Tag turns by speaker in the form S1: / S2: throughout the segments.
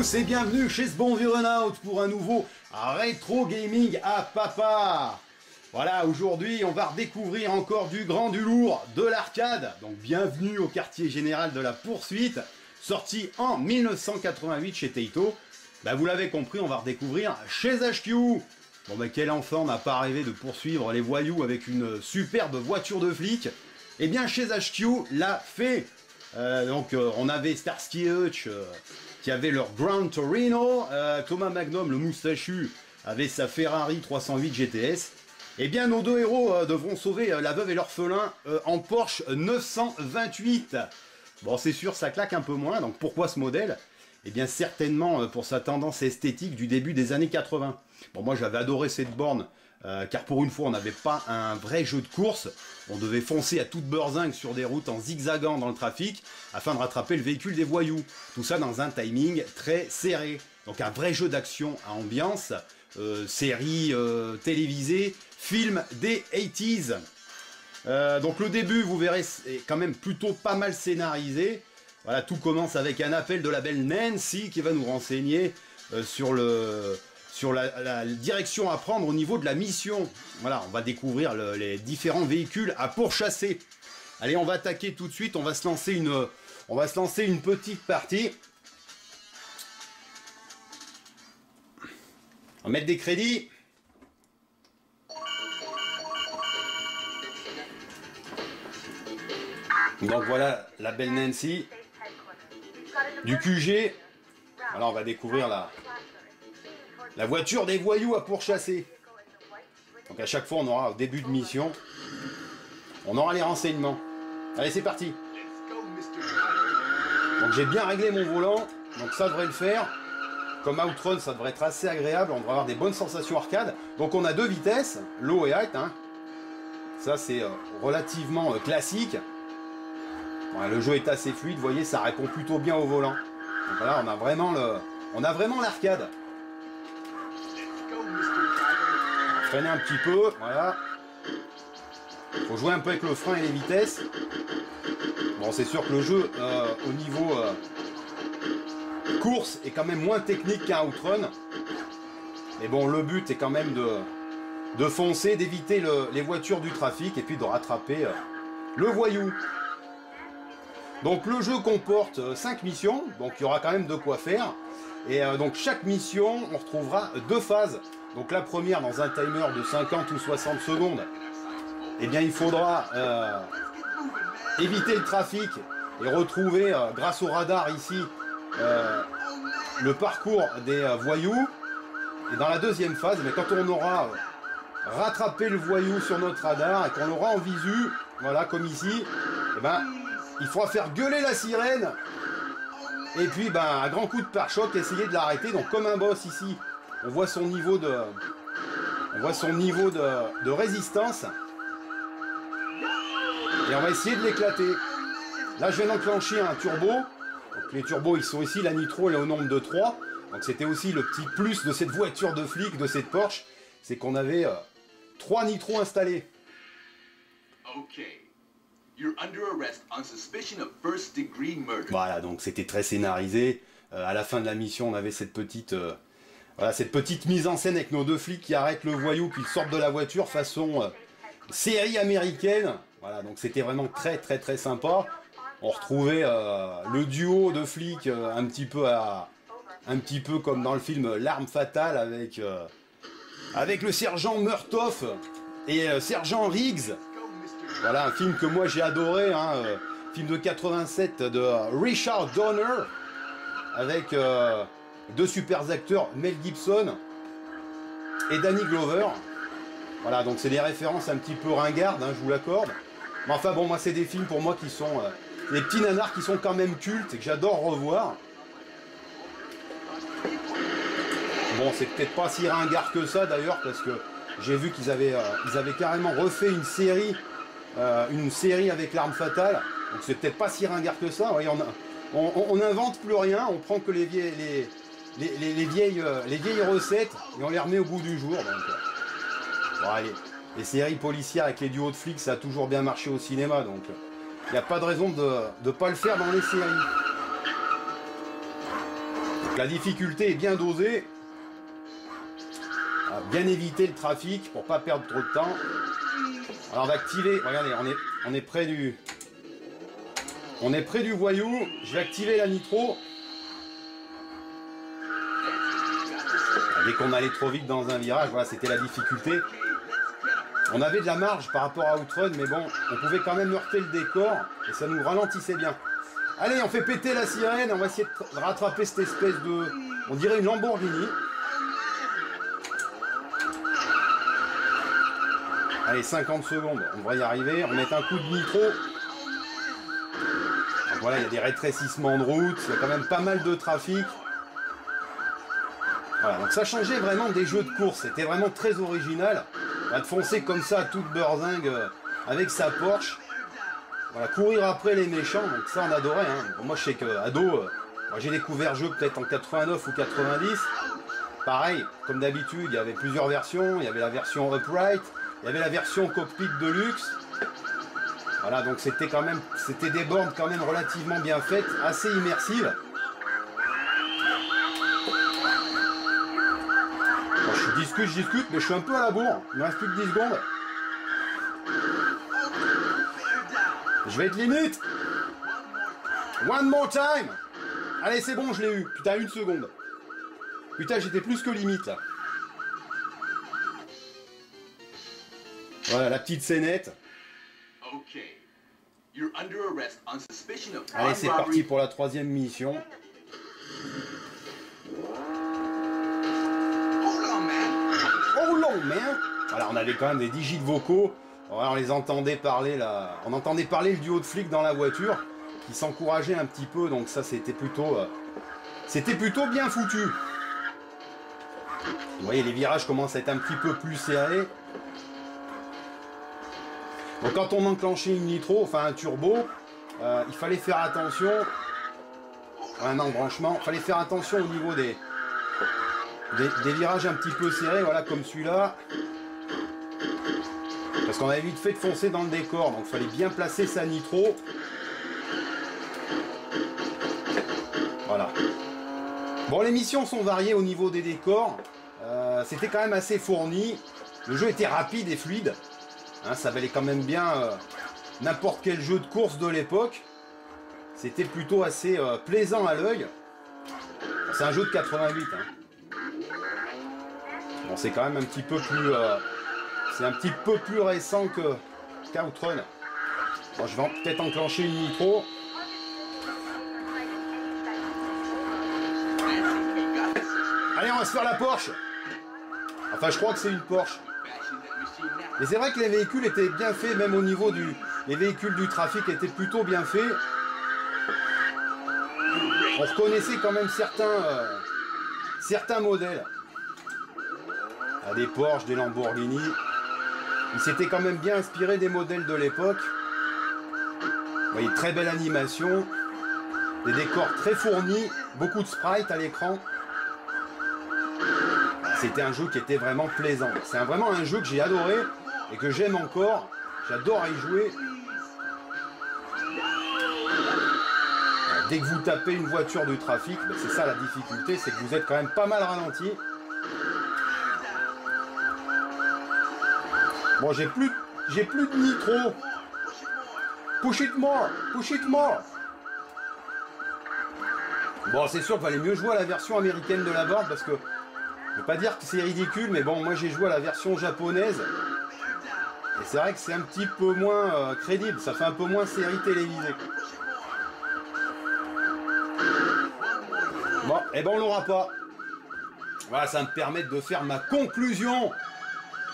S1: tous et bienvenue chez ce bon vieux Renault pour un nouveau rétro gaming à papa. Voilà, aujourd'hui on va redécouvrir encore du grand, du lourd, de l'arcade. Donc bienvenue au quartier général de la poursuite, sorti en 1988 chez Taito. Bah, vous l'avez compris, on va redécouvrir chez HQ. Bon bah quel enfant n'a pas rêvé de poursuivre les voyous avec une superbe voiture de flic? Eh bien chez HQ l'a fait. On avait Starsky et Hutch qui avait leur Gran Torino, Thomas Magnum, le moustachu, avait sa Ferrari 308 GTS. Eh bien nos deux héros devront sauver la veuve et l'orphelin en Porsche 928. Bon c'est sûr ça claque un peu moins, donc pourquoi ce modèle? Eh bien certainement pour sa tendance esthétique du début des années 80. Bon moi j'avais adoré cette borne, car pour une fois on n'avait pas un vrai jeu de course, on devait foncer à toute beurzingue sur des routes en zigzagant dans le trafic, afin de rattraper le véhicule des voyous. Tout ça dans un timing très serré. Donc un vrai jeu d'action à ambiance, série télévisée, film des 80s. Donc le début vous verrez est quand même plutôt pas mal scénarisé. Voilà, tout commence avec un appel de la belle Nancy qui va nous renseigner sur la direction à prendre au niveau de la mission. Voilà, on va découvrir les différents véhicules à pourchasser. Allez, on va attaquer tout de suite, on va se lancer une petite partie. On va mettre des crédits. Donc voilà la belle Nancy. Du QG, alors on va découvrir la voiture des voyous à pourchasser. Donc à chaque fois on aura au début de mission, on aura les renseignements. Allez c'est parti. Donc j'ai bien réglé mon volant, donc ça devrait le faire. Comme Outrun ça devrait être assez agréable, on devrait avoir des bonnes sensations arcade. Donc on a deux vitesses, low et high, hein. Ça c'est relativement classique. Ouais, le jeu est assez fluide, vous voyez, ça répond plutôt bien au volant. Donc là, on a vraiment l'arcade. Freiner un petit peu, voilà. Faut jouer un peu avec le frein et les vitesses. Bon, c'est sûr que le jeu, au niveau course, est quand même moins technique qu'un Outrun. Mais bon, le but est quand même de foncer, d'éviter les voitures du trafic et puis de rattraper le voyou. Donc le jeu comporte 5 missions, donc il y aura quand même de quoi faire. Et donc chaque mission, on retrouvera deux phases. Donc la première dans un timer de 50 ou 60 secondes, eh bien il faudra éviter le trafic et retrouver, grâce au radar ici, le parcours des voyous. Et dans la deuxième phase, mais quand on aura rattrapé le voyou sur notre radar et qu'on l'aura en visu, voilà comme ici, eh ben, il faudra faire gueuler la sirène et puis ben, un grand coup de pare-choc, essayer de l'arrêter. Donc comme un boss ici, on voit son niveau de résistance et on va essayer de l'éclater. Là je viens d'enclencher un turbo. Donc, les turbos ils sont ici, la nitro elle est au nombre de 3. Donc c'était aussi le petit plus de cette voiture de flic, de cette Porsche, c'est qu'on avait 3 nitros installés.
S2: Okay. You're under arrest on suspicion of first-degree murder.
S1: Voilà, donc c'était très scénarisé. À la fin de la mission, on avait cette petite mise en scène avec nos deux flics qui arrêtent le voyou, qui sortent de la voiture façon série américaine. Voilà, donc c'était vraiment très très très sympa. On retrouvait le duo de flics un petit peu comme dans le film L'Arme Fatale avec le sergent Murtaugh et sergent Riggs. Voilà, un film que moi j'ai adoré, hein, film de 87 de Richard Donner, avec deux super acteurs, Mel Gibson et Danny Glover. Voilà, donc c'est des références un petit peu ringardes, hein, je vous l'accorde. Mais enfin bon, moi c'est des films pour moi qui sont des petits nanars qui sont quand même cultes et que j'adore revoir. Bon, c'est peut-être pas si ringard que ça d'ailleurs, parce que j'ai vu qu'ils avaient carrément refait une série avec L'Arme Fatale, donc c'est peut-être pas si ringard que ça. Voyez, on n'invente plus rien, on prend que les vieilles recettes et on les remet au goût du jour. Donc, bon, allez, les séries policières avec les duos de flics, ça a toujours bien marché au cinéma, donc il n'y a pas de raison de ne pas le faire dans les séries. Donc la difficulté est bien dosée. Bien éviter le trafic pour pas perdre trop de temps. Alors on va activer, regardez, on est près du voyou. Je vais activer la nitro. Dès qu'on allait trop vite dans un virage, voilà, c'était la difficulté. On avait de la marge par rapport à Outrun, mais bon, on pouvait quand même heurter le décor et ça nous ralentissait bien. Allez, on fait péter la sirène, on va essayer de rattraper cette espèce de, on dirait une Lamborghini. Allez, 50 secondes, on devrait y arriver. On met un coup de nitro. Donc voilà, il y a des rétrécissements de route, il y a quand même pas mal de trafic. Voilà, donc ça changeait vraiment des jeux de course, c'était vraiment très original. De foncer comme ça, toute beurzingue, avec sa Porsche. Voilà, courir après les méchants, donc ça on adorait. Hein. Bon, moi je sais qu'ado, moi j'ai découvert le jeu peut-être en 89 ou 90. Pareil, comme d'habitude, il y avait plusieurs versions. Il y avait la version Upright, il y avait la version Cockpit Deluxe. Voilà, donc c'était des bornes quand même relativement bien faites, assez immersives. Bon, je discute, mais je suis un peu à la bourre. Il me reste plus que 10 secondes. Je vais être limite. One more time. Allez, c'est bon, je l'ai eu. Putain, 1 seconde. Putain, j'étais plus que limite, là. Voilà, la petite scénette. Allez, c'est parti pour la 3e mission. Oh long, man. Voilà, on avait quand même des digits vocaux. Voilà, on les entendait parler là. On entendait parler le duo de flics dans la voiture qui s'encourageait un petit peu, donc ça c'était plutôt bien foutu. Vous voyez, les virages commencent à être un petit peu plus serrés. Donc quand on enclenchait une nitro, enfin un turbo, il fallait faire attention. Un embranchement, il fallait faire attention au niveau des virages un petit peu serrés, voilà, comme celui-là. Parce qu'on avait vite fait de foncer dans le décor, donc il fallait bien placer sa nitro. Voilà. Bon, les missions sont variées au niveau des décors. C'était quand même assez fourni. Le jeu était rapide et fluide. Hein, ça valait quand même bien n'importe quel jeu de course de l'époque. C'était plutôt assez plaisant à l'œil. C'est un jeu de 88. Hein. Bon, c'est quand même un petit peu plus... c'est un petit peu plus récent qu'Outrun. Bon, je vais peut-être enclencher une nitro. Allez, on va se faire la Porsche. Enfin, je crois que c'est une Porsche. Mais c'est vrai que les véhicules étaient bien faits, même au niveau les véhicules du trafic étaient plutôt bien faits. On reconnaissait quand même certains modèles. Ah, des Porsche, des Lamborghini. Ils s'étaient quand même bien inspirés des modèles de l'époque. Vous voyez, très belle animation. Des décors très fournis. Beaucoup de sprites à l'écran. C'était un jeu qui était vraiment plaisant. C'est vraiment un jeu que j'ai adoré et que j'aime encore. J'adore y jouer. Dès que vous tapez une voiture du trafic, ben c'est ça la difficulté, c'est que vous êtes quand même pas mal ralenti. Bon, j'ai plus de nitro. Push it more, push it more. Bon, c'est sûr qu'il fallait mieux jouer à la version américaine de la board parce que je ne veux pas dire que c'est ridicule, mais bon, moi j'ai joué à la version japonaise. Et c'est vrai que c'est un petit peu moins crédible, ça fait un peu moins série télévisée. Bon, et ben on l'aura pas. Voilà, ça me permet de faire ma conclusion.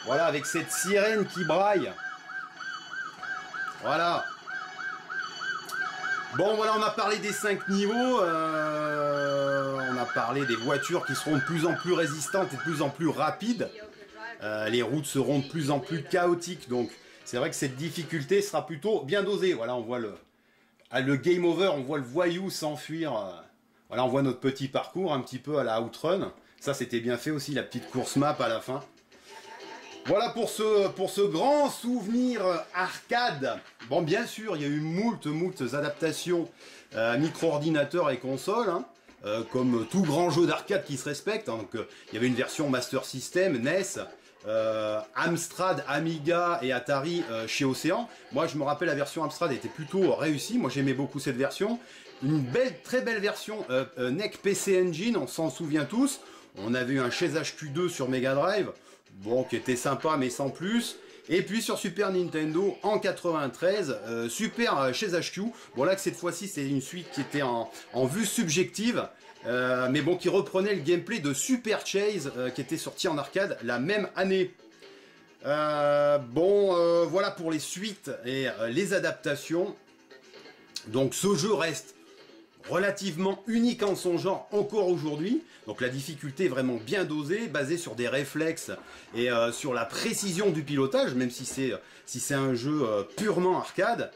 S1: Voilà, avec cette sirène qui braille. Voilà. Bon, voilà, on a parlé des 5 niveaux. On a parlé des voitures qui seront de plus en plus résistantes et de plus en plus rapides. Les routes seront de plus en plus chaotiques. Donc, c'est vrai que cette difficulté sera plutôt bien dosée. Voilà, on voit le game over, on voit le voyou s'enfuir. Voilà, on voit notre petit parcours un petit peu à la Outrun. Ça, c'était bien fait aussi, la petite course map à la fin. Voilà pour ce grand souvenir arcade. Bon, bien sûr, il y a eu moult adaptations micro-ordinateur et console. Hein. comme tout grand jeu d'arcade qui se respecte. Hein. Donc, il y avait une version Master System, NES, Amstrad, Amiga et Atari chez Océan. Moi je me rappelle la version Amstrad était plutôt réussie, moi j'aimais beaucoup cette version. Une très belle version NEC PC Engine, on s'en souvient tous. On avait eu un Chez HQ2 sur Mega Drive, bon qui était sympa mais sans plus. Et puis sur Super Nintendo en 93, Super Chez HQ. Bon là que cette fois-ci c'est une suite qui était en vue subjective. Mais bon, qui reprenait le gameplay de Super Chase qui était sorti en arcade la même année. Voilà pour les suites et les adaptations. Donc ce jeu reste relativement unique en son genre encore aujourd'hui. Donc la difficulté est vraiment bien dosée, basée sur des réflexes et sur la précision du pilotage, même si c'est un jeu purement arcade.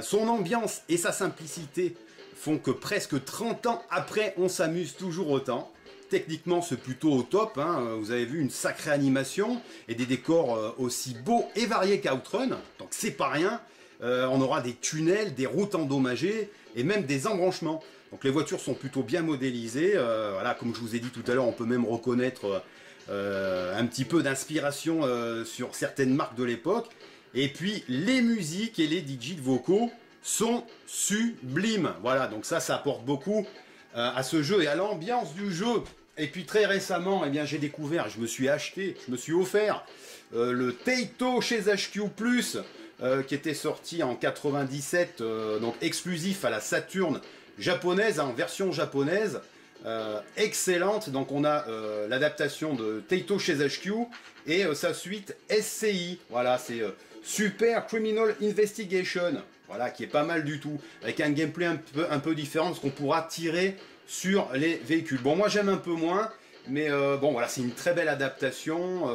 S1: Son ambiance et sa simplicité font que presque 30 ans après, on s'amuse toujours autant. Techniquement, c'est plutôt au top. Hein. Vous avez vu une sacrée animation et des décors aussi beaux et variés qu'Outrun. Donc c'est pas rien. On aura des tunnels, des routes endommagées et même des embranchements. Donc les voitures sont plutôt bien modélisées. Voilà, comme je vous ai dit tout à l'heure, on peut même reconnaître un petit peu d'inspiration sur certaines marques de l'époque. Et puis les musiques et les digits vocaux sont sublimes. Voilà, donc ça apporte beaucoup à ce jeu et à l'ambiance du jeu. Et puis très récemment, eh bien, j'ai découvert, je me suis offert le Taito Chez HQ Plus qui était sorti en 97, donc exclusif à la Saturn japonaise, en version japonaise. Excellente, donc on a l'adaptation de Taito Chez HQ et sa suite SCI. Voilà, c'est Super Criminal Investigation. Voilà, qui est pas mal du tout, avec un gameplay un peu différent, parce qu'on pourra tirer sur les véhicules. Bon, moi j'aime un peu moins, mais bon voilà, c'est une très belle adaptation,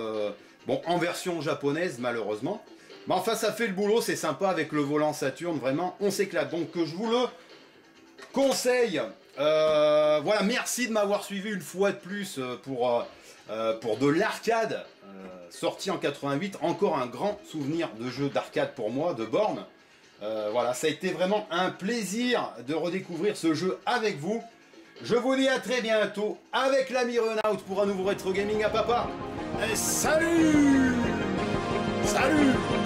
S1: bon en version japonaise malheureusement. Mais enfin ça fait le boulot, c'est sympa avec le volant Saturn, vraiment on s'éclate. Donc je vous le conseille. Voilà, merci de m'avoir suivi une fois de plus pour de l'arcade, sorti en 88, encore un grand souvenir de jeu d'arcade pour moi, de borne. Voilà, ça a été vraiment un plaisir de redécouvrir ce jeu avec vous. Je vous dis à très bientôt avec l'ami Renault pour un nouveau rétro gaming à papa. Et salut! Salut!